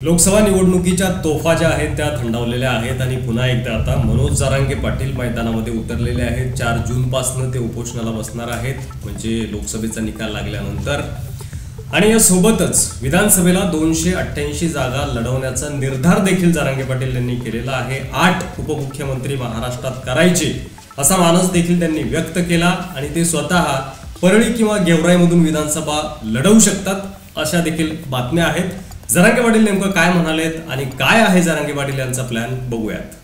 लोकसभा निवडणुकीच्या तोफा ज्या आहेत त्या थंडावलेल्या आहेत आणि पुन्हा एकदा आता मनोज जरांगे पाटील मैदानामध्ये उतरलेले आहेत। 4 जूनपासून ते उपोषणाला बसणार आहेत, म्हणजे लोकसभेचा निकाल लागल्यानंतर। आणि यासोबतच विधानसभेला 288 जागा लढवण्याचा निर्धार देखील जरांगे पाटील यांनी केलेला आहे। 8 उपमुख्यमंत्री महाराष्ट्रात करायचे असा मानस देखील त्यांनी व्यक्त केला आणि ते स्वतः परळी किंवा गेवराईमधून विधानसभा लढवू शकतात अशा देखील बातम्या आहेत। जरांगे पाटील नेमकं काय म्हणालेत आणि काय आहे जरांगे पाटील यांचा प्लॅन बघूयात।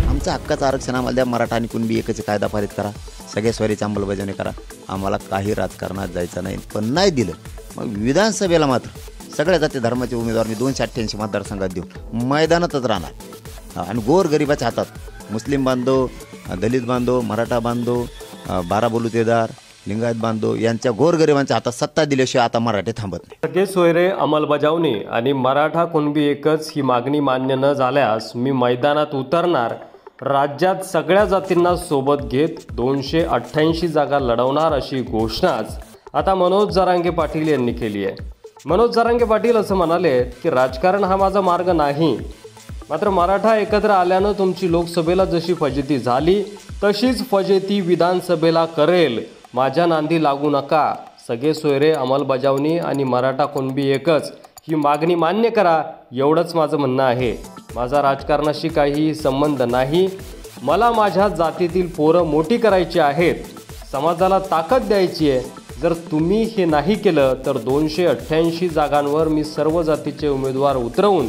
आमचा हक्काचं आरक्षण आम्हाला द्या, मराठा आणि कुणबी एकच कायदा पारित करा, सगळ्या स्वारीची अंमलबजावणी करा, आम्हाला काही राजकारणात जायचं नाही। पण नाही दिलं मग विधानसभेला मात्र सगळ्या जाती धर्माचे उमेदवार मी 288 मतदारसंघात देऊन मैदानातच राहणार आणि गोरगरिबाच्या हातात मुस्लिम बांधव, दलित बांधव, मराठा बांधव, 12 बलुतेदार, लिंगायत बांधव यांच्या गोरगरिबांच्या हातात सत्ता दिल्याशिवाय आता मराठे थांबत नाही। सगळे सोयरे अंमलबजावणी आणि मराठा कुणबी एकच ही मागणी मान्य न झाल्यास मी मैदानात उतरणार, राज्यात सगळ्या जातींना सोबत घेत 288 जागा लढवणार अशी घोषणाच आता मनोज जरांगे पाटील यांनी केली आहे। मनोज जरांगे पाटील असं म्हणाले की राजकारण हा माझा मार्ग नाही, मात्र मराठा एकत्र आल्यानं तुमची लोकसभेला जशी फजिती झाली तशीच फजिती विधानसभेला करेल, माझ्या नांदी लागू नका, सगळे सोयरे अंमलबजावणी आणि मराठा कुणबी एकच ही मागणी मान्य करा, एवढंच माझं म्हणणं आहे। माझा राजकारणाशी काहीही संबंध नाही, मला माझ्या जातीतील पोरं मोठी करायची आहेत, समाजाला ताकद द्यायची आहे। जर तुम्ही हे नाही केलं तर 288 जागांवर मी सर्व जातीचे उमेदवार उतरवून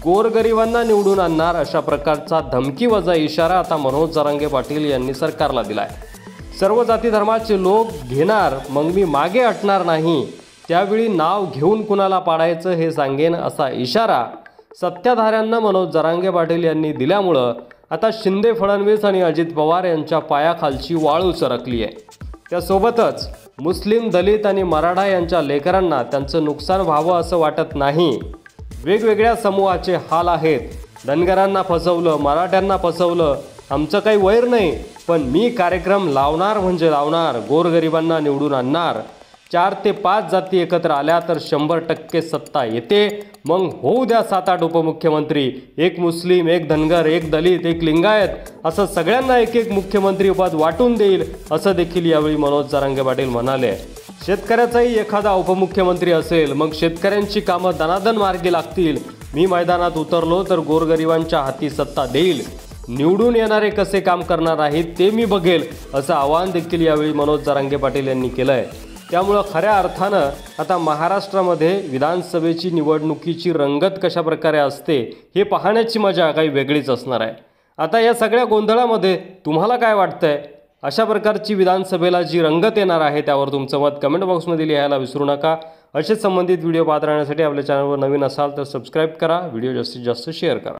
गोरगरिबांना निवडून आणणार, अशा प्रकारचा धमकीवजा इशारा आता मनोज जरांगे पाटील यांनी सरकारला दिलाय। सर्व जाती धर्माचे लोक घेणार, मग मी मागे हटणार नाही, त्यावेळी नाव घेऊन कुणाला पाडायचं हे सांगेन, असा इशारा सत्ताधाऱ्यांना मनोज जरांगे पाटील यांनी दिल्यामुळं आता शिंदे, फडणवीस आणि अजित पवार यांच्या पायाखालची वाळू सरकली आहे। त्यासोबतच मुस्लिम, दलित आणि मराठा यांच्या लेकरांना त्यांचं नुकसान व्हावं असं वाटत नाही। वेगवेगळ्या समूहाचे हाल आहेत, धनगरांना फसवलं, मराठ्यांना फसवलं, आमचं काही वैर नाही, पण मी कार्यक्रम लावणार म्हणजे लावणार, गोरगरिबांना निवडून आणणार। 4 ते 5 जाती एकत्र आल्या तर 100% सत्ता येते, मग होऊ द्या 7-8 उपमुख्यमंत्री, एक मुस्लिम, एक धनगर, एक दलित, एक लिंगायत, असं सगळ्यांना एक मुख्यमंत्री पद वाटून देईल, असं देखील यावेळी मनोज जरांगे पाटील म्हणाले। शेतकऱ्याचाही एखादा उपमुख्यमंत्री असेल, मग शेतकऱ्यांची कामं दणादण मार्गी लागतील, मी मैदानात उतरलो तर गोरगरिबांच्या हाती सत्ता देईल, निवडून येणारे कसे काम करणार आहेत ते मी बघेल, असं आवाहन देखील यावेळी मनोज जरांगे पाटील यांनी केलं आहे। त्यामुळं खऱ्या अर्थानं आता महाराष्ट्रामध्ये विधानसभेची निवडणुकीची रंगत कशा प्रकारे असते हे पाहण्याची मजा काही वेगळीच असणार आहे। आता या सगळ्या गोंधळामध्ये तुम्हाला काय वाटतंय? अशा प्रकारची विधानसभेला जी रंगत येणार आहे त्यावर तुमचं मत कमेंट बॉक्समध्ये लिहायला विसरू नका। असेच संबंधित व्हिडिओ पाहत राहण्यासाठी आपल्या चॅनलवर नवीन असाल तर सबस्क्राईब करा, व्हिडिओ जास्तीत जास्त शेअर करा।